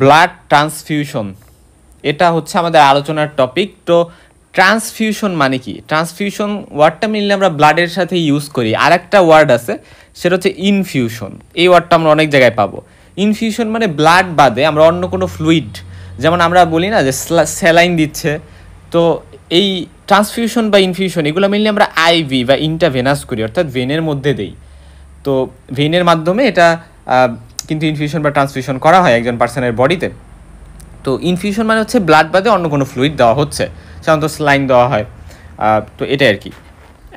Blood transfusion, এটা হচ্ছে আমাদের আলোচনার টপিক। তো ট্রান্সফিউশন মানে কি? ট্রান্সফিউশন ওয়ার্ডটা মিললে আমরা ব্লাডের সাথে ইউজ করি। আর একটা ওয়ার্ড আছে, সেটা হচ্ছে ইনফিউশন। এই ওয়ার্ডটা আমরা অনেক জায়গায় পাবো। ইনফিউশন মানে ব্লাড বাদে আমরা অন্য কোনো ফ্লুইড, যেমন আমরা বলি না যে স্যালাইন দিচ্ছে, তো এই ট্রান্সফিউশন বা ইনফিউশন এগুলো মিললে আমরা আইভি বা ইন্টাভেনাস করি, অর্থাৎ ভেনের মধ্যে দেই। তো ভেনের মাধ্যমে এটা কিন্তু ইনফিউশন বা ট্রান্সফিউশন করা হয় একজন পার্সনের বডিতে। তো ইনফিউশন মানে হচ্ছে ব্লাড বাদে অন্য কোনো ফ্লুইড দেওয়া হচ্ছে, সাধারণত স্লাইন দেওয়া হয়। তো এটাই আর কি।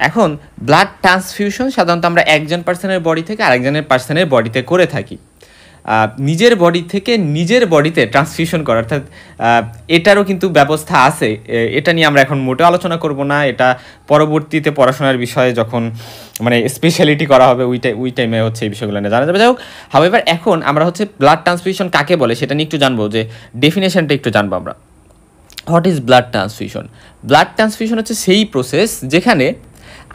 এখন ব্লাড ট্রান্সফিউশন সাধারণত আমরা একজন পার্সনের বডি থেকে আরেকজনের পার্সনের বডিতে করে থাকি। নিজের বডি থেকে নিজের বডিতে ট্রান্সফিউশন করা, অর্থাৎ এটারও কিন্তু ব্যবস্থা আছে। এটা নিয়ে আমরা এখন মোটেও আলোচনা করব না, এটা পরবর্তীতে পড়াশোনার বিষয়ে যখন মানে স্পেশালিটি করা হবে ওই টাইমে হচ্ছে এই বিষয়গুলো নিয়ে জানা যাবে। যাই হোক, হাউএভার এখন আমরা হচ্ছে ব্লাড ট্রান্সফিউশন কাকে বলে সেটা নিয়ে একটু জানবো, যে ডেফিনেশনটা একটু জানবো আমরা। What is blood transfusion? Blood transfusion হচ্ছে সেই প্রসেস যেখানে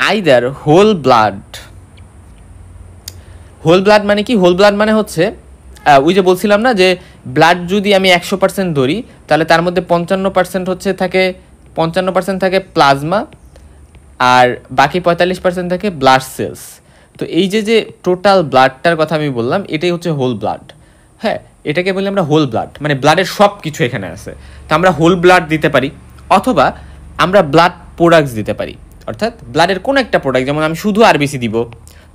আইদার হোল ব্লাড মানে কি? হোল ব্লাড মানে হচ্ছে ওই যে বলছিলাম না যে ব্লাড যদি আমি 100% ধরি, তাহলে তার মধ্যে 55% হচ্ছে থাকে 55% থাকে প্লাজমা, আর বাকি 45% থাকে ব্লাড সেলস। তো এই যে টোটাল ব্লাডটার কথা আমি বললাম, এটাই হচ্ছে হোল ব্লাড। হ্যাঁ, এটাকে বলি আমরা হোল ব্লাড, মানে ব্লাডের সব কিছু এখানে আছে। তো আমরা হোল ব্লাড দিতে পারি, অথবা আমরা ব্লাড প্রোডাক্টস দিতে পারি, অর্থাৎ ব্লাডের কোনো একটা প্রোডাক্ট। যেমন আমি শুধু আরবিসি দিব,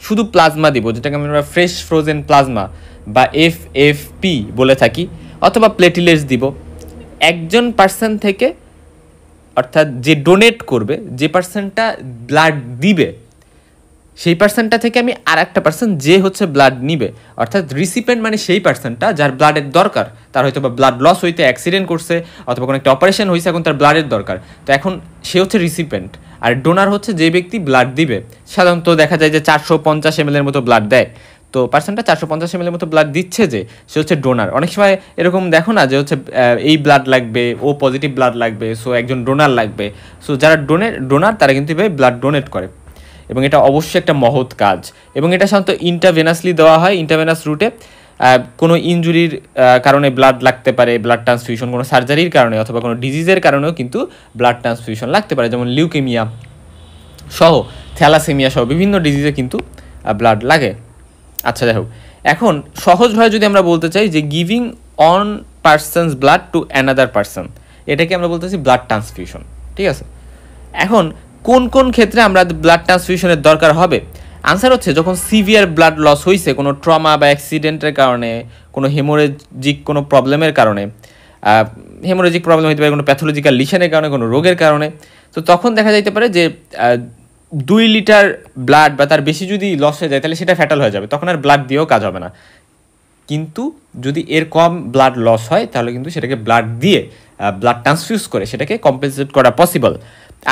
শুধু প্লাজমা দিব, যেটাকে আমরা ফ্রেশ ফ্রোজেন প্লাজমা বা এফএফপি বলে থাকি, অথবা প্লেটিলেটস দিব একজন পার্সন থেকে, অর্থাৎ যে ডোনেট করবে, যে পার্সনটা ব্লাড দিবে, সেই পার্সনটা থেকে আমি আর একটা পার্সন যে হচ্ছে ব্লাড নিবে, অর্থাৎ রিসিপেন্ট মানে সেই পার্সনটা যার ব্লাডের দরকার। তার হয়তো বা ব্লাড লস হইতে, অ্যাক্সিডেন্ট করছে, অথবা কোনো একটা অপারেশন হয়েছে, এখন তার ব্লাডের দরকার। তো এখন সে হচ্ছে রিসিপেন্ট, আর ডোনার হচ্ছে যে ব্যক্তি ব্লাড দিবে। সাধারণত দেখা যায় যে 450 ml এর মতো ব্লাড দেয়, তো পার্সনটা 450 ml এর মতো ব্লাড দিচ্ছে, যে সে হচ্ছে ডোনার। অনেক সময় এরকম দেখো না যে হচ্ছে এই ব্লাড লাগবে, ও পজিটিভ ব্লাড লাগবে, সো একজন ডোনার লাগবে। সো যারা ডোনার তারা কিন্তু এভাবে ব্লাড ডোনেট করে, এবং এটা অবশ্যই একটা মহৎ কাজ। এবং এটা সাধারণত ইন্টারভেনাসলি দেওয়া হয়, ইন্টারভেনাস রুটে। কোনো ইনজুরির কারণে ব্লাড লাগতে পারে, ব্লাড ট্রান্সফিউশন কোনো সার্জারির কারণে অথবা কোনো ডিজিজের কারণেও কিন্তু ব্লাড ট্রান্সফিউশন লাগতে পারে, যেমন লিউকেমিয়া সহ, থ্যালাসেমিয়া সহ বিভিন্ন ডিজিজে কিন্তু ব্লাড লাগে। আচ্ছা, যাই হোক, এখন সহজভাবে যদি আমরা বলতে চাই যে giving one person's blood to another person, এটাকে আমরা বলতেছি ব্লাড ট্রান্সফিউশন। ঠিক আছে, এখন কোন কোন ক্ষেত্রে আমরা ব্লাড ট্রান্সফিউশনের দরকার হবে? আনসার হচ্ছে যখন সিভিয়ার ব্লাড লস হয়েছে কোনো ট্রমা বা অ্যাক্সিডেন্টের কারণে, কোনো হেমোরেজিক কোনো প্রবলেমের কারণে, হেমোরেজিক প্রবলেম হতে পারে কোনো প্যাথোলজিক্যাল লিশনের কারণে, কোনো রোগের কারণে। তো তখন দেখা যাইতে পারে যে 2 লিটার ব্লাড বা তার বেশি যদি লস হয়ে যায়, তাহলে সেটা ফ্যাটাল হয়ে যাবে, তখন আর ব্লাড দিয়েও কাজ হবে না। কিন্তু যদি এর কম ব্লাড লস হয়, তাহলে কিন্তু সেটাকে ব্লাড দিয়ে ব্লাড ট্রান্সফিউজ করে সেটাকে কম্পেনসেট করা পসিবল।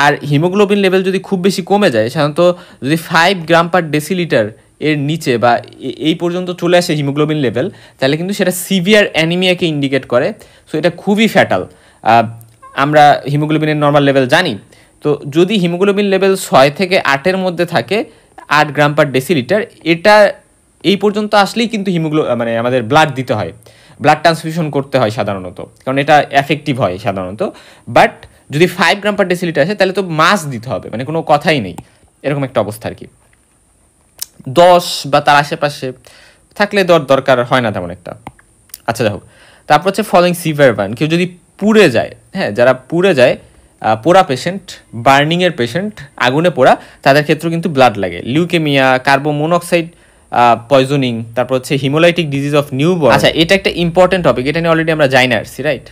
আর হিমোগ্লোবিন লেভেল যদি খুব বেশি কমে যায়, সাধারণত যদি 5 গ্রাম পার ডেসিলিটার এর নিচে বা এই পর্যন্ত চলে আসে হিমোগ্লোবিন লেভেল, তাহলে কিন্তু সেটা সিভিয়ার অ্যানিমিয়াকে ইন্ডিকেট করে। সো এটা খুবই ফ্যাটাল। আমরা হিমোগ্লোবিনের নর্মাল লেভেল জানি, তো যদি হিমোগ্লোবিন লেভেল 6 থেকে 8-এর মধ্যে থাকে, 8 গ্রাম পার ডেসিলিটার, এটা এই পর্যন্ত আসলেই কিন্তু মানে আমাদের ব্লাড দিতে হয়, ব্লাড ট্রান্সফিউশন করতে হয় সাধারণত, কারণ এটা এফেক্টিভ হয় সাধারণত। বাট যদি 5 গ্রাম পার ডেসিলিটার আসে, তাহলে তো মাস দিতে হবে, মানে কোনো কথাই নেই, এরকম একটা অবস্থা আর কি। 10 বা তার আশেপাশে থাকলে দরকার হয় না তেমন একটা। আচ্ছা, যাই হোক, তারপর হচ্ছে ফলোইং সিভিয়ার বার্ন। কেউ যদি পুড়ে যায়, হ্যাঁ, যারা পুড়ে যায়, পোড়া পেশেন্ট, বার্নিংয়ের পেশেন্ট, আগুনে পোড়া, তাদের ক্ষেত্রেও কিন্তু ব্লাড লাগে। লিউকেমিয়া, কার্বন মনোক্সাইড পয়জনিং, তারপর হচ্ছে হিমোলাইটিক ডিজিজ অফ নিউবর্ন। আচ্ছা, এটা একটা ইম্পর্টেন্ট টপিক, এটা নিয়ে অলরেডি আমরা জানি আসছি, রাইট?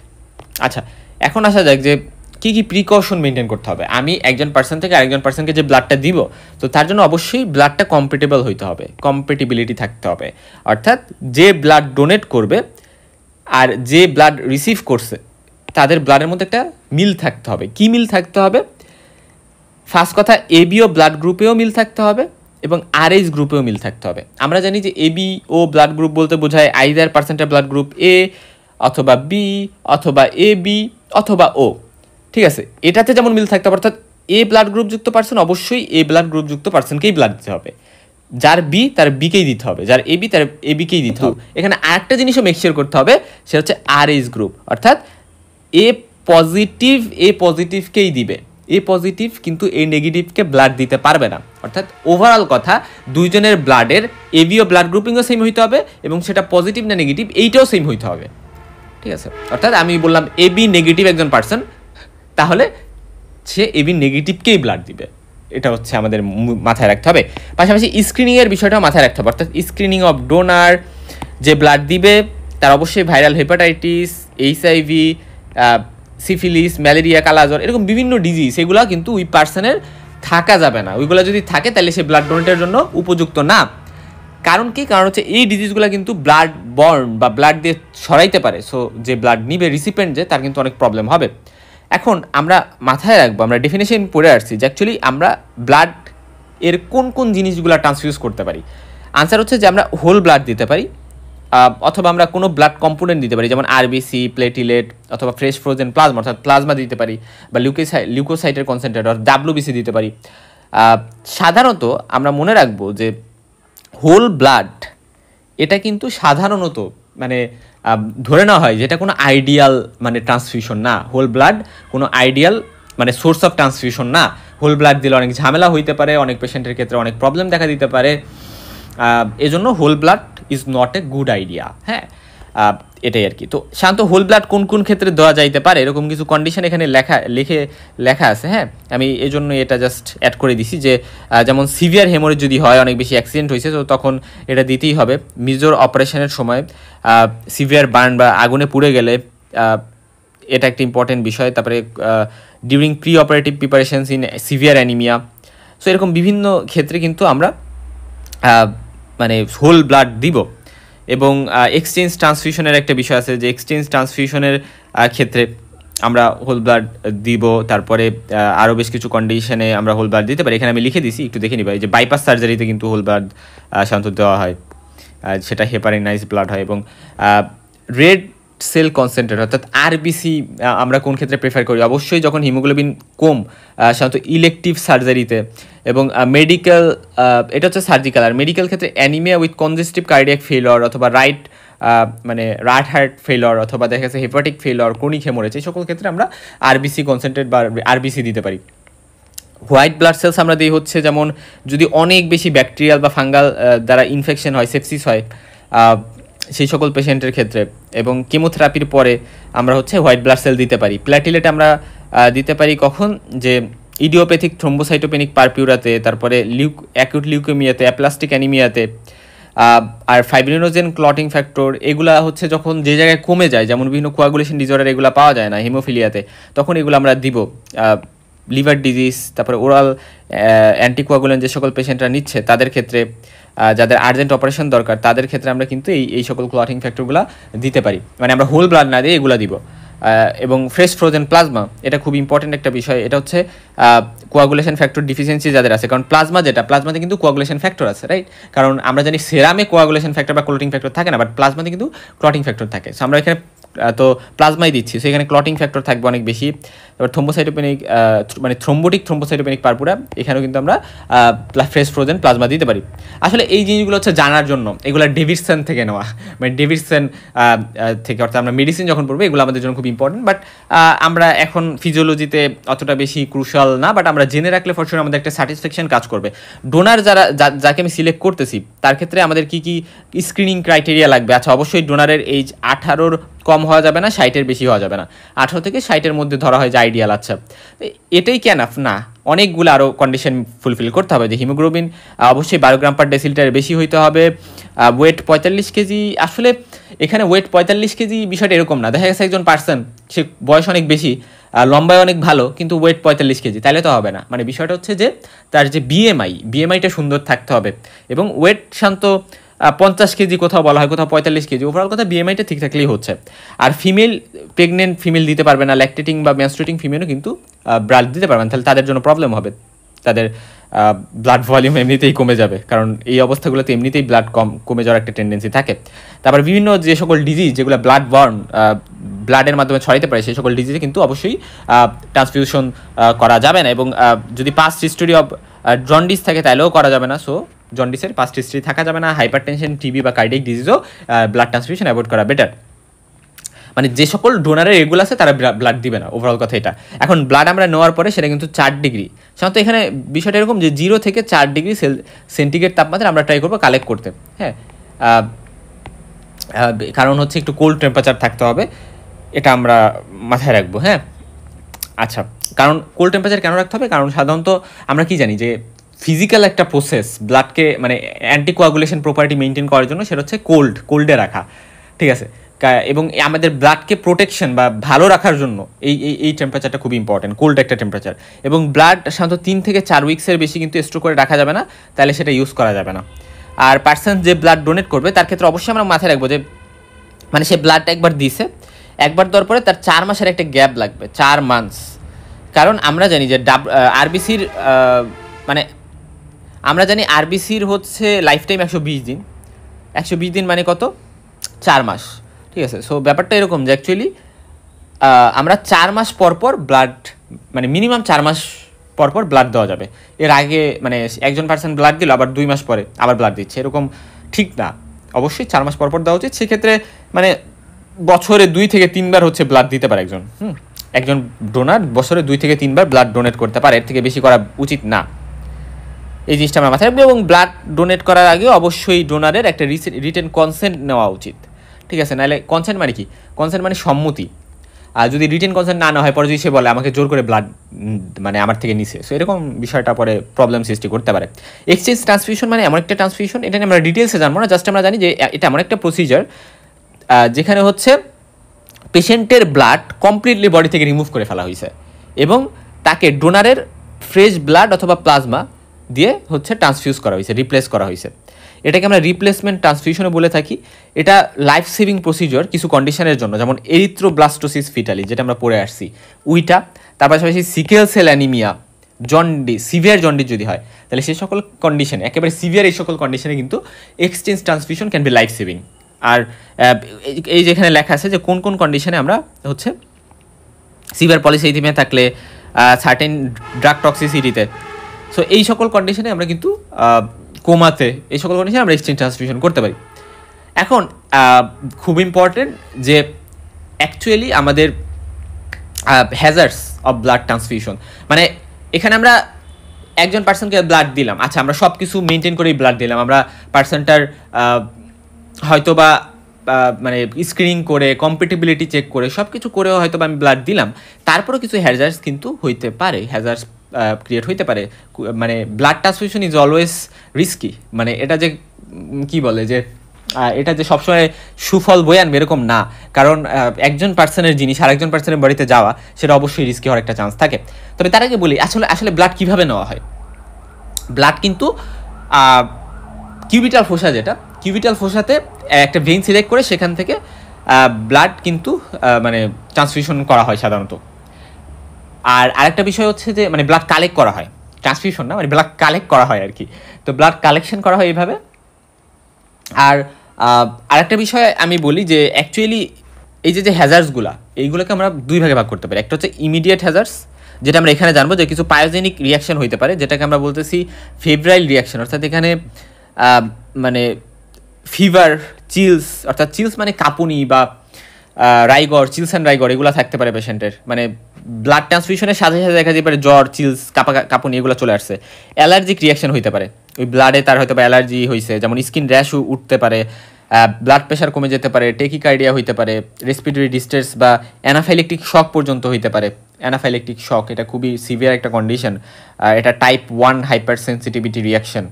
আচ্ছা, এখন আসা যাক যে কী কী প্রিকশন মেনটেন করতে হবে। আমি একজন পার্সন থেকে আরেকজন পার্সনকে যে ব্লাডটা দিব, তো তার জন্য অবশ্যই ব্লাডটা কম্পেটেবল হইতে হবে, কম্পেটিবিলিটি থাকতে হবে। অর্থাৎ যে ব্লাড ডোনেট করবে আর যে ব্লাড রিসিভ করছে, তাদের ব্লাডের মধ্যে একটা মিল থাকতে হবে। কি মিল থাকতে হবে? ফার্স্ট কথা, এবিও ব্লাড গ্রুপেও মিল থাকতে হবে এবং আরএইচ গ্রুপেও মিল থাকতে হবে। আমরা জানি যে এবি ও ব্লাড গ্রুপ বলতে বোঝায় আইদার পার্সেন্টের ব্লাড গ্রুপ এ অথবা বি অথবা এ বি অথবা ও। ঠিক আছে, এটাতে যেমন মিল থাকতে হবে, অর্থাৎ এ ব্লাড গ্রুপযুক্ত পার্সন অবশ্যই এ ব্লাড গ্রুপযুক্ত পার্সনকেই ব্লাড দিতে হবে। যার বি তার বিকেই দিতে হবে, যার এ বি তার এ বিকেই দিতে হবে। এখানে আরেকটা জিনিসও মেকশিওর করতে হবে, সেটা হচ্ছে আর এইচ গ্রুপ, অর্থাৎ এ পজিটিভকেই দিবে, এ পজিটিভ কিন্তু এ নেগেটিভকে ব্লাড দিতে পারবে না। অর্থাৎ ওভারঅল কথা, দুইজনের ব্লাডের এবিও ব্লাড গ্রুপিংও সেম হইতে হবে এবং সেটা পজিটিভ না নেগেটিভ এইটাও সেম হইতে হবে, ঠিক আছে? অর্থাৎ আমি বললাম এ বি নেগেটিভ একজন পার্সন, তাহলে সে এ বি নেগেটিভকেই ব্লাড দিবে, এটা হচ্ছে আমাদের মাথায় রাখতে হবে। পাশাপাশি স্ক্রিনিংয়ের বিষয়টাও মাথায় রাখতে হবে, অর্থাৎ স্ক্রিনিং অফ ডোনার, যে ব্লাড দিবে তার অবশ্যই viral hepatitis, HIV, syphilis, malaria, কালাজ্বর, এরকম বিভিন্ন ডিজিজ, এগুলো কিন্তু ওই পার্সনের থাকা যাবে না। ওইগুলো যদি থাকে তাহলে সে ব্লাড ডোনেটের জন্য উপযুক্ত না। কারণ কি? কারণ হচ্ছে এই ডিজিজগুলো কিন্তু ব্লাড বর্ন বা ব্লাড দিয়ে ছড়াইতে পারে, সো যে ব্লাড নিবে রিসিপেন্ট, যে তার কিন্তু অনেক প্রবলেম হবে। এখন আমরা মাথায় রাখবো, আমরা ডেফিনেশন পড়ে আসছি যে অ্যাকচুয়ালি আমরা ব্লাড এর কোন কোন জিনিসগুলো ট্রান্সফিউজ করতে পারি। আনসার হচ্ছে যে আমরা হোল ব্লাড দিতে পারি, অথবা আমরা কোনো ব্লাড কম্পোনেন্ট দিতে পারি, যেমন আরবিসি, প্লেটিলেট, অথবা ফ্রেশ ফ্রোজেন প্লাজমা অর্থাৎ প্লাজমা দিতে পারি, বা লিউকোসাইটের কনসেন্ট্রেট অর্থাৎ ডাব্লিউবিসি দিতে পারি। সাধারণত আমরা মনে রাখবো যে হোল ব্লাড এটা কিন্তু সাধারণত মানে ধরে নেওয়া হয় যে এটা কোনো আইডিয়াল মানে ট্রান্সফিউশন না। হোল ব্লাড কোনো আইডিয়াল মানে সোর্স অফ ট্রান্সফিউশন না। হোল ব্লাড দিলে অনেক ঝামেলা হইতে পারে, অনেক পেশেন্টের ক্ষেত্রে অনেক প্রবলেম দেখা দিতে পারে, এজন্য whole blood is not a good idea. হ্যাঁ, এটাই আর কি। তো শান্ত হোল ব্লাড কোন কোন ক্ষেত্রে দেওয়া যাইতে পারে এরকম কিছু কন্ডিশন এখানে লেখা আছে। হ্যাঁ, আমি এই জন্য এটা জাস্ট অ্যাড করে দিছি যে যেমন সিভিয়ার হেমোরেজ যদি হয়, অনেক বেশি অ্যাক্সিডেন্ট হয়েছে, তো তখন এটা দিতেই হবে। মেজর অপারেশনের সময় সিভিয়ার বার্ন বা আগুনে পুড়ে গেলে এটা একটা ইম্পর্টেন্ট বিষয়। তারপরে during pre operative preparations in severe anaemia, so এরকম বিভিন্ন ক্ষেত্রে কিন্তু আমরা মানে হোল ব্লাড দিব। এবং এক্সচেঞ্জ ট্রান্সফিউশনের একটা বিষয় আছে, যে এক্সচেঞ্জ ট্রান্সফিউশনের ক্ষেত্রে আমরা হোল ব্লাড দিব। তারপরে আরও বেশ কিছু কন্ডিশনে আমরা হোল ব্লাড দিতে পারি, এখানে আমি লিখে দিছি, একটু দেখে নিবা। এই যে বাইপাস সার্জারিতে কিন্তু হোল ব্লাড সাধারণত দেওয়া হয়, সেটা হেপারিনাইজ ব্লাড হয়। এবং রেড সেল কনসেন্ট্রেট অর্থাৎ আরবিসি আমরা কোন ক্ষেত্রে প্রেফার করি? অবশ্যই যখন হিমোগ্লোবিন কম, সাধারণত ইলেকটিভ সার্জারিতে। এবং মেডিকেল, এটা হচ্ছে সার্জিক্যাল। আর মেডিকেল ক্ষেত্রে anaemia with congestive cardiac failure, অথবা রাইট হার্ট ফেইলর, অথবা দেখা যাচ্ছে হেপাটিক ফেইলর, ক্রনিক হেমোরেজ, এই সকল ক্ষেত্রে আমরা আরবিসি কনসেন্ট্রেট বা আরবিসি দিতে পারি। হোয়াইট ব্লাড সেলস আমরা দিই হচ্ছে যেমন যদি অনেক বেশি ব্যাকটেরিয়াল বা ফাঙ্গাল দ্বারা ইনফেকশন হয়, সেপসিস হয়, সেই সকল পেশেন্টের ক্ষেত্রে। এবং কেমোথেরাপির পরে আমরা হচ্ছে হোয়াইট ব্লাড সেল দিতে পারি। প্ল্যাটিলেট আমরা দিতে পারি কখন? যে ইডিওপ্যাথিক থ্রোম্বোসাইটোপেনিক পারপিউরাতে, তারপরে অ্যাকিউট লিউকেমিয়াতে, অ্যাপ্লাস্টিক অ্যানিমিয়াতে। আর ফাইব্রিনোজেন ক্লটিং ফ্যাক্টর এগুলা হচ্ছে যখন যে জায়গায় কমে যায়, যেমন বিভিন্ন কোয়াগুলেশন ডিসঅর্ডার এগুলো পাওয়া যায় না হিমোফিলিয়াতে, তখন এগুলো আমরা দিব। লিভার ডিজিজ, তারপরে ওরাল অ্যান্টিকোয়াগুলেন্ট যে সকল পেশেন্টরা নিচ্ছে তাদের ক্ষেত্রে, যাদের আর্জেন্ট অপারেশন দরকার তাদের ক্ষেত্রে আমরা কিন্তু এই সকল ক্লটিং ফ্যাক্টরগুলো দিতে পারি। মানে আমরা হোল ব্লাড না দিয়ে এগুলো দিব। এবং ফ্রেশ ফ্রোজেন প্লাজমা, এটা খুব ইম্পর্টেন্ট একটা বিষয়। এটা হচ্ছে কোয়াগুলেশন ফ্যাক্টর ডিফিসিয়েন্সি যাদের আছে, কারণ প্লাজমাতে কিন্তু কোয়াগুলেশন ফ্যাক্টর আছে, রাইট? কারণ আমরা জানি সেরামে কোয়াগুলেশন ফ্যাক্টর বা ক্লটিং ফ্যাক্টর থাকে না, বাট প্লাজমাতে কিন্তু ক্লটিং ফ্যাক্টর থাকে। সো আমরা এখানে তো প্লাজমাই দিচ্ছি, সেখানে ক্লটিং ফ্যাক্টর থাকবে অনেক বেশি। তারপর থ্রোম্বোসাইটোপেনিক মানে থ্রোম্বোটিক থ্রোম্বোসাইটোপেনিক পারপুরা, এখানেও কিন্তু আমরা ফ্রেশ ফ্রোজেন প্লাজমা দিতে পারি। আসলে এই জিনিসগুলো হচ্ছে জানার জন্য, এগুলো ডেভিডসন থেকে নেওয়া, মানে ডেভিডসন থেকে, অর্থাৎ আমরা মেডিসিন যখন পড়বো এগুলো আমাদের জন্য খুব ইম্পর্টেন্ট। বাট আমরা এখন ফিজিওলজিতে অতটা বেশি ক্রুশাল না, বাট আমরা জেনে রাখলে ফর শিওর আমাদের একটা স্যাটিসফ্যাকশন কাজ করবে। ডোনার যাকে আমি সিলেক্ট করতেছি তার ক্ষেত্রে আমাদের কি কি স্ক্রিনিং ক্রাইটেরিয়া লাগবে? আচ্ছা, অবশ্যই ডোনারের এজ 18-র কম হওয়া যাবে না, 60-এর বেশি হওয়া যাবে না। 18 থেকে 60-এর মধ্যে ধরা হয় যে আইডিয়াল। আচ্ছা, এটাই কেন না, অনেকগুলো আরও কন্ডিশন ফুলফিল করতে হবে। যে হিমোগ্লোবিন অবশ্যই 12 গ্রাম পার ডেসিলিটার বেশি হইতে হবে। Weight 45 KG. আসলে এখানে ওয়েট 45 কেজি বিষয়টা এরকম না। দেখা গেছে একজন পার্সন, সে বয়স অনেক বেশি, লম্বায় অনেক ভালো, কিন্তু ওয়েট 45 কেজি, তাহলে তো হবে না। মানে বিষয়টা হচ্ছে যে তার যে বিএমআইটা সুন্দর থাকতে হবে। এবং ওয়েট শান্ত 50 কেজি কোথাও বলা হয়, কোথাও 45 কেজি, ওভারঅল কথা বিএমআইটা ঠিক থাকলেই হচ্ছে। আর প্রেগনেন্ট ফিমেল দিতে পারবে না, ল্যাকটেটিং বা মেনস্ট্রুয়েটিং ফিমেলও কিন্তু ব্লাড দিতে পারবে না, তাহলে তাদের জন্য প্রবলেম হবে। তাদের ব্লাড ভলিউম এমনিতেই কমে যাবে, কারণ এই অবস্থাগুলোতে এমনিতেই ব্লাড কমে যাওয়ার একটা টেন্ডেন্সি থাকে। তারপর বিভিন্ন যে সকল ডিজিজ যেগুলো ব্লাড বর্ন, ব্লাডের মাধ্যমে ছড়াইতে পারে, সেই সকল ডিজিজে কিন্তু অবশ্যই ট্রান্সফিউশন করা যাবে না। এবং যদি পাস্ট হিস্টোরি অফ জন্ডিস থাকে তাহলেও করা যাবে না। সো জন্ডিসের পাস্ট হিস্ট্রি থাকা যাবে না, হাইপার টেনশন, টিবি বা কার্ডিয়াক ডিজিজও ব্লাড ট্রান্সফিউশন অ্যাভয়েড করা বেটার। মানে যে সকল ডোনারের এগুলো আছে তারা ব্লাড দিবে না, ওভারঅল কথা এটা। এখন ব্লাড আমরা নেওয়ার পরে সেটা কিন্তু 4 ডিগ্রি, সাধারণত এখানে বিষয়টা এরকম যে 0 থেকে 4 ডিগ্রি সেন্টিগ্রেড তাপমাত্রা আমরা ট্রাই করবো কালেক্ট করতে, হ্যাঁ। কারণ হচ্ছে একটু কোল্ড টেম্পারেচার থাকতে হবে, এটা আমরা মাথায় রাখবো, হ্যাঁ। আচ্ছা, কারণ কোল্ড টেম্পারেচার কেন রাখতে হবে? কারণ সাধারণত আমরা কি জানি যে ফিজিক্যাল একটা প্রসেস ব্লাডকে মানে অ্যান্টিকোয়াগুলেশন প্রপার্টি মেনটেন করার জন্য সেটা হচ্ছে কোল্ডে রাখা, ঠিক আছে। এবং আমাদের ব্লাডকে প্রোটেকশন বা ভালো রাখার জন্য এই টেম্পারেচারটা খুবই ইম্পর্টেন্ট, কোল্ড একটা টেম্পারেচার। এবং ব্লাড সাধারণত 3 থেকে 4 উইক্সের বেশি কিন্তু স্টোর করে রাখা যাবে না, তাহলে সেটা ইউজ করা যাবে না। আর পার্সন যে ব্লাড ডোনেট করবে তার ক্ষেত্রে অবশ্যই আমরা মাথায় রাখবো যে মানে সে ব্লাডটা একবার দিছে, একবার দেওয়ার পরে তার 4 মাসের একটা গ্যাপ লাগবে, 4 মান্থস। কারণ আমরা জানি যে আরবিসির মানে আমরা জানি আরবিসির হচ্ছে লাইফ টাইম 120 দিন, 120 দিন মানে কত? 4 মাস, ঠিক আছে। সো ব্যাপারটা এরকম যে অ্যাকচুয়ালি আমরা 4 মাস পর পর ব্লাড মানে মিনিমাম 4 মাস পর পর ব্লাড দেওয়া যাবে। এর আগে মানে একজন পার্সন ব্লাড দিল আবার 2 মাস পরে আবার ব্লাড দিচ্ছে, এরকম ঠিক না। অবশ্যই 4 মাস পর পর দেওয়া উচিত। সেক্ষেত্রে মানে বছরে 2 থেকে 3 বার হচ্ছে ব্লাড দিতে পারে একজন ডোনার, বছরে 2 থেকে 3 বার ব্লাড ডোনেট করতে পারে, এর থেকে বেশি করা উচিত না। এই জিনিসটা আমরা মাথায় রাখবো। এবং ব্লাড ডোনেট করার আগে অবশ্যই ডোনারের একটা রিটেন কনসেন্ট নেওয়া উচিত, ঠিক আছে। নাহলে কনসেন্ট মানে কি? কনসেন্ট মানে সম্মতি। আর যদি রিটেন কনসেন্ট না হয়, পরে যদি সে বলে আমাকে জোর করে ব্লাড মানে আমার থেকে নিছে, সো এরকম বিষয়টা পরে প্রবলেম সৃষ্টি করতে পারে। এক্সচেঞ্জ ট্রান্সফিউশন মানে এমন একটা ট্রান্সফিউশন, এটা নিয়ে আমরা ডিটেলসে জানবো না, জাস্ট আমরা জানি যে এটা এমন একটা প্রসিজার যেখানে হচ্ছে পেশেন্টের ব্লাড কমপ্লিটলি বডি থেকে রিমুভ করে ফেলা হয়েছে এবং তাকে ডোনারের ফ্রেশ ব্লাড অথবা প্লাজমা দিয়ে হচ্ছে ট্রান্সফিউজ করা হয়েছে, রিপ্লেস করা হয়েছে। এটাকে আমরা রিপ্লেসমেন্ট ট্রান্সফিউশনও বলে থাকি। এটা লাইফ সেভিং প্রসিজার কিছু কন্ডিশনের জন্য, যেমন এরিথ্রোব্লাস্টোসিস ফিটালি যেটা আমরা পড়ে আসছি, উইটা, তার পাশাপাশি sickle cell anaemia, jaundice, severe jaundice যদি হয়, তাহলে সেই সকল কন্ডিশনে, একেবারে সিভিয়ার এই সকল কন্ডিশনে কিন্তু exchange transfusion can be life saving. আর এই যেখানে লেখা আছে যে কোন কোন কন্ডিশনে আমরা হচ্ছে সিভিয়ার পলিসাইথেমিয়া থাকলে, সার্টেন ড্রাগ টক্সিসিটিতে, সো এই সকল কন্ডিশনে আমরা কিন্তু কোমাতে, এই সকল কন্ডিশনে আমরা এক্সচেঞ্জ ট্রান্সফিউশন করতে পারি। এখন খুব ইম্পর্টেন্ট যে অ্যাকচুয়ালি আমাদের হ্যাজার্ডস অফ ব্লাড ট্রান্সফিউশন, মানে এখানে আমরা একজন পার্সনকে ব্লাড দিলাম, আচ্ছা আমরা সব কিছু মেনটেন করেই ব্লাড দিলাম, আমরা পার্সনটার হয়তো বা মানে স্ক্রিনিং করে কম্পিটিবিলিটি চেক করে সব কিছু করেও হয়তো বা আমি ব্লাড দিলাম, তারপরেও কিছু হ্যাজার্ডস কিন্তু হইতে পারে, হ্যাজার্ডস ক্রিয়েট হইতে পারে। মানে blood transfusion is always risky, মানে এটা যে কি বলে যে এটা যে সবসময় সুফল বয়ে আনবে এরকম না, কারণ একজন পার্সনের জিনিস আর একজন পার্সনের বাড়িতে যাওয়া সেটা অবশ্যই রিস্কি হওয়ার একটা চান্স থাকে। তবে তার আগে বলি আসলে ব্লাড কীভাবে নেওয়া হয়। ব্লাড কিন্তু কিউবিটাল ফোসা, যেটা কিউবিটাল ফোসাতে একটা ভেইন সিলেক্ট করে সেখান থেকে ব্লাড কিন্তু মানে ট্রান্সফিউশন করা হয় সাধারণত। আর আরেকটা বিষয় হচ্ছে যে মানে ব্লাড কালেক্ট করা হয়, ট্রান্সফিউশন না, মানে ব্লাড কালেক্ট করা হয় আর কি। তো ব্লাড কালেকশন করা হয় এইভাবে। আর আরেকটা বিষয় আমি বলি যে অ্যাকচুয়ালি এই যে হ্যাজার্ডসগুলো, এইগুলোকে আমরা 2 ভাগে ভাগ করতে পারি। একটা হচ্ছে ইমিডিয়েট হ্যাজার্ডস, যেটা আমরা এখানে জানবো যে কিছু পায়োজেনিক রিয়াকশন হইতে পারে, যেটাকে আমরা বলতেছি ফেব্রাইল রিয়াকশন, অর্থাৎ এখানে মানে ফিভার, চিলস, অর্থাৎ চিলস মানে কাঁপুনি বা রাইগর, চিলস অ্যান্ড রাইগর এগুলো থাকতে পারে পেশেন্টের, মানে ব্লাড ট্রান্সফিউশনের সাথে সাথে দেখা যেতে পারে জ্বর, চিলস, কাঁপুনি এগুলো চলে আসছে। অ্যালার্জিক রিয়াকশন হইতে পারে, ওই ব্লাডে তার হয়তো বা অ্যালার্জি হয়েছে, যেমন স্কিন র্যাশ উঠতে পারে, ব্লাড প্রেশার কমে যেতে পারে, টেকিকার্ডিয়া হইতে পারে, রেসপিরেটরি ডিস্ট্রেস বা অ্যানাফাইলেকটিক শক পর্যন্ত হইতে পারে। অ্যানাফাইলেকটিক শক এটা খুবই সিভিয়ার একটা কন্ডিশন, এটা টাইপ 1 হাইপার সেন্সিটিভিটি রিয়াকশন।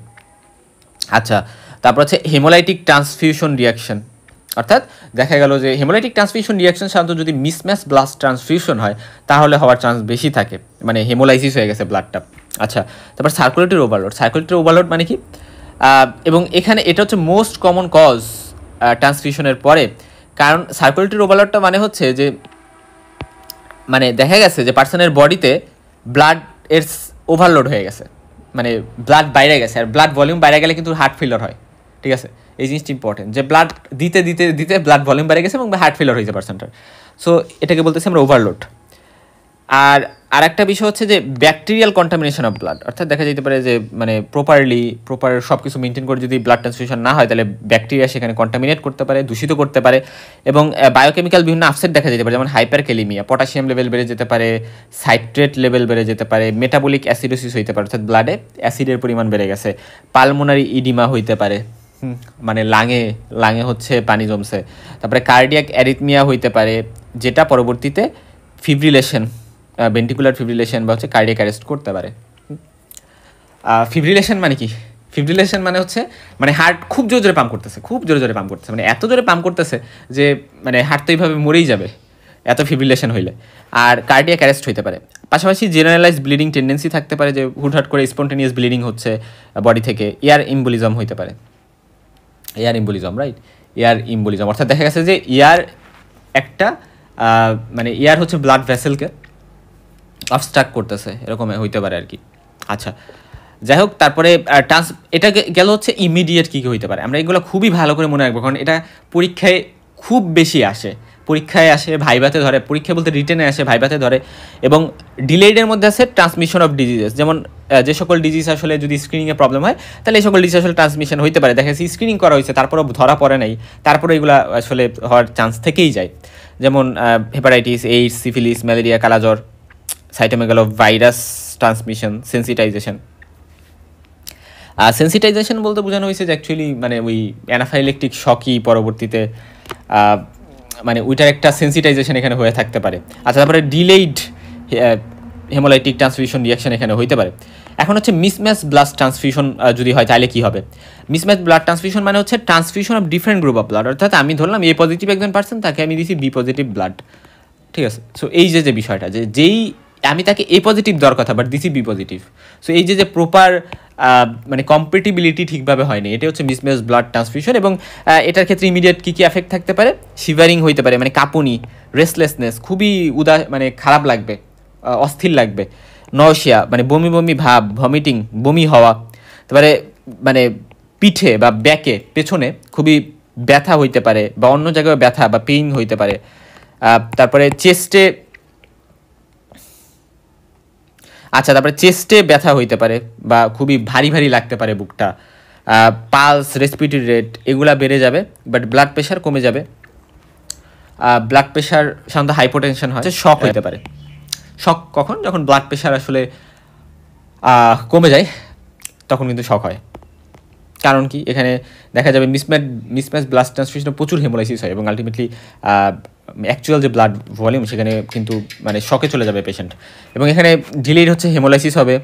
আচ্ছা, তারপর হচ্ছে হেমোলাইটিক ট্রান্সফিউশন রিয়াকশন, অর্থাৎ দেখা গেল যে হেমোলাইটিক ট্রান্সফিউশন রিয়াকশন সাধারণত যদি মিসম্যাচ ব্লাড ট্রান্সফিউশন হয় তাহলে হওয়ার চান্স বেশি থাকে, মানে হেমোলাইসিস হয়ে গেছে ব্লাডটা। আচ্ছা, তারপর সার্কুলেটরি ওভারলোড। সার্কুলেটরি ওভারলোড মানে কি? এবং এখানে এটা হচ্ছে মোস্ট কমন কজ ট্রান্সফিউশনের পরে, কারণ সার্কুলেটরি ওভারলোডটা মানে হচ্ছে যে মানে দেখা গেছে যে পার্সনের বডিতে ব্লাড এর ওভারলোড হয়ে গেছে, মানে ব্লাড বাইরে গেছে, আর ব্লাড ভলিউম বাইরে গেলে কিন্তু হার্ট ফেলিওর হয়, ঠিক আছে। এই জিনিসটা ইম্পর্টেন্ট যে ব্লাড দিতে দিতে দিতে ব্লাড ভলিউম বেড়ে গেছে এবং হার্ট ফেলিওর হয়েছে পার্সনটার, সো এটাকে বলতেছি আমরা ওভারলোড। আর আর একটা বিষয় হচ্ছে যে ব্যাকটেরিয়াল কন্টামিনেশন অফ ব্লাড, অর্থাৎ দেখা যেতে পারে যে মানে প্রপার সব কিছু মেনটেন করে যদি ব্লাড ট্রান্সফিউশন না হয় তাহলে ব্যাকটেরিয়া সেখানে কন্টামিনেট করতে পারে, দূষিত করতে পারে, এবং বায়োকেমিক্যাল বিভিন্ন আপসেট দেখা যেতে পারে, যেমন হাইপারক্যালিমিয়া, পটাশিয়াম লেভেল বেড়ে যেতে পারে, সাইট্রেট লেভেল বেড়ে যেতে পারে, মেটাবলিক অ্যাসিডোসিস হইতে পারে, অর্থাৎ ব্লাডে অ্যাসিডের পরিমাণ বেড়ে গেছে, পালমোনারি ইডিমা হইতে পারে, মানে লাঙে হচ্ছে পানি জমছে, তারপরে কার্ডিয়াক অ্যারিথমিয়া হইতে পারে, যেটা পরবর্তীতে ফিব্রিলেশন, ভেন্টিকুলার ফিব্রিলেশন বা হচ্ছে কার্ডিয়াক অ্যারেস্ট করতে পারে। ফিব্রিলেশন মানে কি? ফিব্রিলেশন মানে হচ্ছে মানে হার্ট খুব জোরে জোরে পাম্প করতেছে, মানে এত জোরে পাম্প করতেছে যে মানে হার্ট তো এইভাবে মরেই যাবে এত ফিব্রিলেশন হইলে। আর কার্ডিয়াক অ্যারেস্ট হইতে পারে। পাশাপাশি জেনারেলাইজ ব্লিডিং টেন্ডেন্সি থাকতে পারে, যে হুটহাট করে স্পন্টেনিয়াস ব্লিডিং হচ্ছে বডি থেকে। এয়ার ইম্বোলিজম হইতে পারে, এয়ার ইম্বোলিজম অর্থাৎ দেখা গেছে যে একটা মানে এয়ার হচ্ছে ব্লাড ভেসেলকে অবস্ট্রাক্ট করতেছে, এরকম হইতে পারে আর কি। আচ্ছা, যাই হোক, তারপরে এটা গেল হচ্ছে ইমিডিয়েট কী কী হইতে পারে। আমরা এগুলো খুবই ভালো করে মনে রাখবো, কারণ এটা পরীক্ষায় খুব বেশি আসে, পরীক্ষায় আসে, ভাইভাতে ধরে, পরীক্ষা বলতে রিটেনে আসে, ভাইভাতে ধরে। এবং ডিলেডের মধ্যে আছে ট্রান্সমিশন অফ ডিজিজেস, যেমন যে সকল ডিজিজ আসলে যদি স্ক্রিনিংয়ে প্রবলেম হয় তাহলে এই সকল ডিজিজ আসলে ট্রান্সমিশন হইতে পারে। দেখা যাচ্ছে স্ক্রিনিং করা হয়েছে তারপরেও ধরা পড়ে নাই, তারপরে এগুলো আসলে হওয়ার চান্স থেকেই যায়। যেমন হেপাটাইটিস, এইডস, সিফিলিস, ম্যালেরিয়া, কালাজ্বর, cytomegalovirus transmission, sensitization. Sensitization বলতে বোঝানো হয়েছে যে অ্যাকচুয়ালি মানে ওই অ্যানাফাইলেকটিক শকই পরবর্তীতে মানে ওইটার একটা সেন্সিটাইজেশন এখানে হয়ে থাকতে পারে। আচ্ছা, তারপরে ডিলেইড হেমোলাইটিক ট্রান্সফিউশন রিয়াকশন এখানে হইতে পারে। এখন হচ্ছে মিসম্যাচ ব্লাড ট্রান্সফিউশন যদি হয় তাহলে কী হবে? মিসম্যাচ ব্লাড ট্রান্সফিউশন মানে হচ্ছে transfusion of different group of blood, অর্থাৎ আমি ধরলাম এ পজিটিভ একজন পার্সন, তাকে আমি দিছি বি পজিটিভ ব্লাড, ঠিক আছে? সো এই যে বিষয়টা, যে যেই আমি তাকে এ পজিটিভ দেওয়ার কথা বাট দিছি বি পজিটিভ, সো এই যে প্রপার মানে কম্পেটিবিলিটি ঠিকভাবে হয়নি, এটা হচ্ছে মিসম্যাচ ব্লাড ট্রান্সফিউশন। এবং এটার ক্ষেত্রে ইমিডিয়েট কী কী এফেক্ট থাকতে পারে? শিভারিং হইতে পারে, মানে কাঁপুনি, রেস্টলেসনেস, খুবই মানে খারাপ লাগবে, অস্থির লাগবে, নয়শিয়া মানে বমি বমি ভাব, ভমিটিং, বমি হওয়া, তারপরে মানে পিঠে বা ব্যাকে পেছনে খুবই ব্যথা হইতে পারে, বা অন্য জায়গায় ব্যথা বা পেইন হইতে পারে। তারপরে চেস্টে ব্যথা হইতে পারে, বা খুবই ভারী ভারী লাগতে পারে বুকটা। পালস, রেসপিরেটরি রেট এগুলা বেড়ে যাবে, বাট ব্লাড প্রেশার কমে যাবে। ব্লাড প্রেশার সাধারণত হাইপোটেনশন হয়, শক হইতে পারে। শক কখন? যখন ব্লাড প্রেশার আসলে কমে যায় তখন কিন্তু শক হয়। কারণ কি? এখানে দেখা যাবে মিসম্যাচ ব্লাড ট্রান্সফিউশনে প্রচুর হেমোলাইসিস হয়, এবং আলটিমেটলি অ্যাকচুয়াল যে ব্লাড ভলিউম সেখানে কিন্তু মানে শকে চলে যাবে পেশেন্ট। এবং এখানে ডিলেড হচ্ছে হেমোলাইসিস হবে।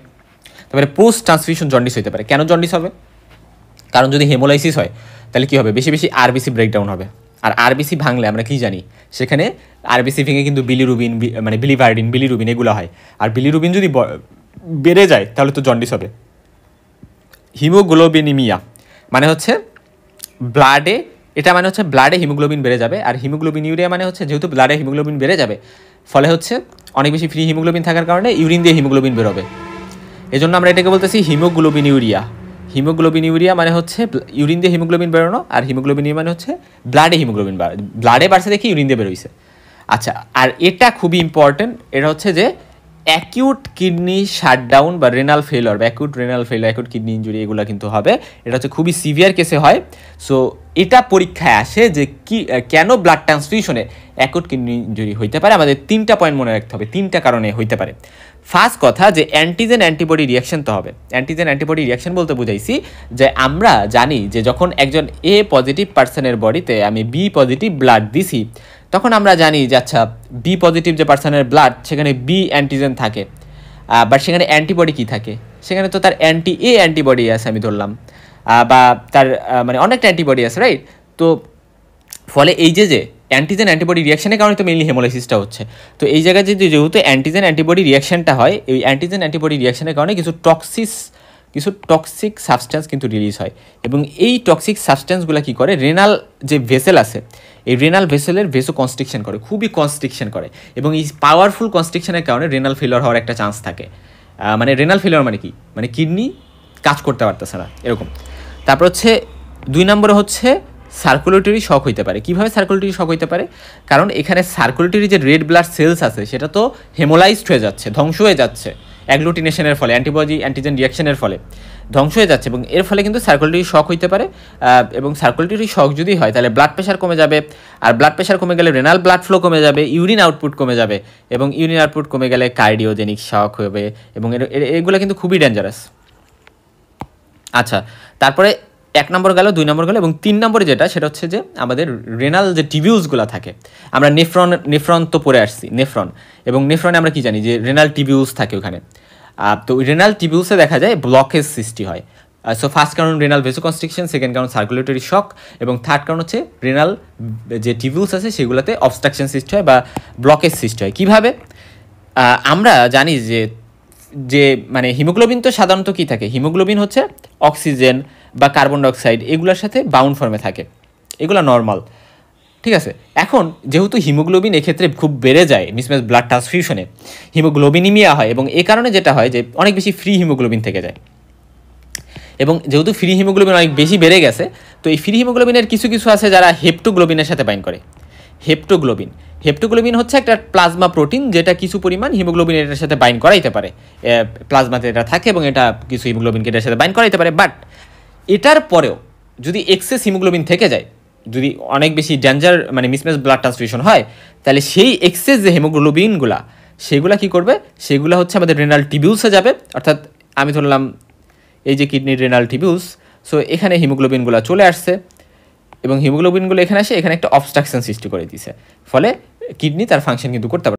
তারপরে পোস্ট ট্রান্সফিউশন জন্ডিস হতে পারে। কেন জন্ডিস হবে? কারণ যদি হেমোলাইসিস হয় তাহলে কী হবে? বেশি বেশি আরবিসি ব্রেকডাউন হবে, আর আরবিসি ভাঙলে আমরা কি জানি, সেখানে আরবিসি ভেঙে কিন্তু বিলিরুবিন, মানে বিলিরুবিন এগুলো হয়। আর বিলিরুবিন যদি বেড়ে যায় তাহলে তো জন্ডিস হবে। হিমোগ্লোবিনিমিয়া মানে হচ্ছে ব্লাডে, এটা মানে হচ্ছে ব্লাডে হিমোগ্লোবিন বেড়ে যাবে। আর হিমোগ্লোবিনিউরিয়া মানে হচ্ছে যেহেতু ব্লাডে হিমোগ্লোবিন বেড়ে যাবে, ফলে হচ্ছে অনেক বেশি ফ্রি হিমোগ্লোবিন থাকার কারণে ইউরিন দিয়ে হিমোগ্লোবিন বেরোবে। এজন্য আমরা এটাকে বলতেছি হিমোগ্লোবিনিউরিয়া মানে হচ্ছে ইউরিন দিয়ে হিমোগ্লোবিন বেরোনো, আর হিমোগ্লোবিনিউরিয়া মানে হচ্ছে ব্লাডে হিমোগ্লোবিন ব্লাডে বাড়ছে দেখি ইউরিন দিয়ে বেরোইছে। আচ্ছা, আর এটা খুবই ইম্পর্টেন্ট, এটা হচ্ছে যে অ্যাকিউট কিডনি শাটডাউন বা রেনাল ফেলিওর, বা অ্যাকিউট কিডনি ইঞ্জুরি এগুলো কিন্তু হবে। এটা হচ্ছে খুবই সিভিয়ার কেসে হয়। সো এটা পরীক্ষায় আসে যে কেন ব্লাড ট্রান্সফিউশনে অ্যাকিউট কিডনি ইঞ্জুরি হইতে পারে। আমাদের 3টা পয়েন্ট মনে রাখতে হবে, 3টা কারণে হইতে পারে। ফার্স্ট কথা যে অ্যান্টিজেন অ্যান্টিবডি রিয়াকশন তো হবে। অ্যান্টিজেন অ্যান্টিবডি রিয়াকশন বলতে বুঝাইছি যে আমরা জানি যে যখন একজন এ পজিটিভ পার্সনের বডিতে আমি বি পজিটিভ ব্লাড দিছি, তখন আমরা জানি যে আচ্ছা বি পজিটিভ যে পার্সনের ব্লাড সেখানে বি অ্যান্টিজেন থাকে, বাট সেখানে অ্যান্টিবডি কী থাকে? সেখানে তো তার অ্যান্টিবডি আছে আমি ধরলাম, বা তার মানে অনেকটা অ্যান্টিবডি আছে, রাইট? তো ফলে এই যে অ্যান্টিজেন অ্যান্টিবডি রিয়াকশনের কারণে তো মেইনলি হেমোলাইসিসটা হচ্ছে। তো এই জায়গায় যেহেতু অ্যান্টিজেন অ্যান্টিবডি রিয়াকশনটা হয়, এই অ্যান্টিজেন অ্যান্টিবডি রিয়াকশনের কারণে কিছু টক্সিক সাবস্ট্যান্স কিন্তু রিলিজ হয়। এবং এই টক্সিক সাবস্ট্যান্সগুলো কী করে? রেনাল যে ভেসেল আছে, এই রেনাল ভেসেলের ভেসো কনস্ট্রিকশন করে, খুবই কনস্ট্রিকশন করে। এবং এই পাওয়ারফুল কনস্ট্রিকশনের কারণে রেনাল ফেলিওর হওয়ার একটা চান্স থাকে। মানে রেনাল ফেলিওর মানে কি? মানে কিডনি কাজ করতে পারতেছে না, এরকম। তারপর হচ্ছে 2 নম্বরে হচ্ছে সার্কুলেটরি শক হইতে পারে। কীভাবে সার্কুলেটরি শক হইতে পারে? কারণ এখানে সার্কুলেটরি যে রেড ব্লাড সেলস আছে সেটা তো হেমোলাইজড হয়ে যাচ্ছে, ধ্বংস হয়ে যাচ্ছে অ্যাগ্লুটিনেশনের ফলে, অ্যান্টিবডি অ্যান্টিজেন রিয়াকশনের ফলে ধ্বংস হয়ে যাচ্ছে, এবং এর ফলে কিন্তু সার্কুলেটরি শক হইতে পারে। এবং সার্কুলেটরি শক যদি হয় তাহলে ব্লাড প্রেশার কমে যাবে, আর ব্লাড প্রেশার কমে গেলে রেনাল ব্লাড ফ্লো কমে যাবে, ইউরিন আউটপুট কমে যাবে, এবং ইউরিন আউটপুট কমে গেলে কার্ডিওজেনিক শক হবে, এবং এগুলো কিন্তু খুবই ডেঞ্জারাস। আচ্ছা, তারপরে 1 নম্বর গেল, 2 নম্বর গেল, এবং 3 নম্বরে যেটা সেটা হচ্ছে যে আমাদের রেনাল যে টিবিউলসগুলো থাকে, আমরা নেফ্রন তো পড়ে আসছি, নেফ্রন, এবং নেফ্রনে আমরা কি জানি যে রেনাল টিবিউলস থাকে ওখানে। তো রেনাল টিবিউলসে দেখা যায় ব্লকেজ সৃষ্টি হয়। সো ফার্স্ট কারণ রেনাল ভেসোকনস্ট্রিকশন, সেকেন্ড কারণ সার্কুলেটরি শক, এবং থার্ড কারণ হচ্ছে রেনাল যে টিবিউলস আছে সেগুলোতে অবস্ট্রাকশন সৃষ্টি হয় বা ব্লকেজ সৃষ্টি হয়। কীভাবে? আমরা জানি যে মানে হিমোগ্লোবিন তো সাধারণত কী থাকে, হিমোগ্লোবিন হচ্ছে অক্সিজেন বা কার্বন ডাইঅক্সাইড এগুলোর সাথে বাউন্ড ফর্মে থাকে, এগুলো নর্মাল, ঠিক আছে। এখন যেহেতু হিমোগ্লোবিন এক্ষেত্রে খুব বেড়ে যায় মিসম্যাচ ব্লাড ট্রান্সফিউশনে, হিমোগ্লোবিনিমিয়া হয়, এবং এই কারণে যেটা হয় যে অনেক বেশি ফ্রি হিমোগ্লোবিন থেকে যায়, এবং যেহেতু ফ্রি হিমোগ্লোবিন অনেক বেশি বেড়ে গেছে, তো এই ফ্রি হিমোগ্লোবিনের কিছু আছে যারা হেপ্টোগ্লোবিনের সাথে বাইন্ড করে। হেপ্টোগ্লোবিন হচ্ছে একটা প্লাজমা প্রোটিন যেটা কিছু পরিমাণ হিমোগ্লোবিন এটার সাথে বাইন্ড করাইতে পারে, প্লাজমাতে এটা থাকে এবং এটা কিছু হিমোগ্লোবিনকে এটার সাথে বাইন্ড করাইতে পারে। বাট এটার পরেও যদি এক্সেস হিমোগ্লোবিন থেকে যায়, যদি অনেক বেশি ডেঞ্জার মানে মিসম্যাচ ব্লাড ট্রান্সফিউশন হয়, তাহলে সেই এক্সেস যে হিমোগ্লোবিনগুলা সেগুলা কী করবে, সেগুলো হচ্ছে আমাদের রেনাল টিবিউলসে যাবে। অর্থাৎ আমি ধরলাম এই যে কিডনির রেনাল টিবিউলস, সো এখানে হিমোগ্লোবিনগুলো চলে আসছে, এবং হিমোগ্লোবিনগুলো এখানে আসে, এখানে একটা অবস্ট্রাকশন সৃষ্টি করে দিয়েছে, ফলে কিডনি তার ফাংশন কিন্তু করতে পারে।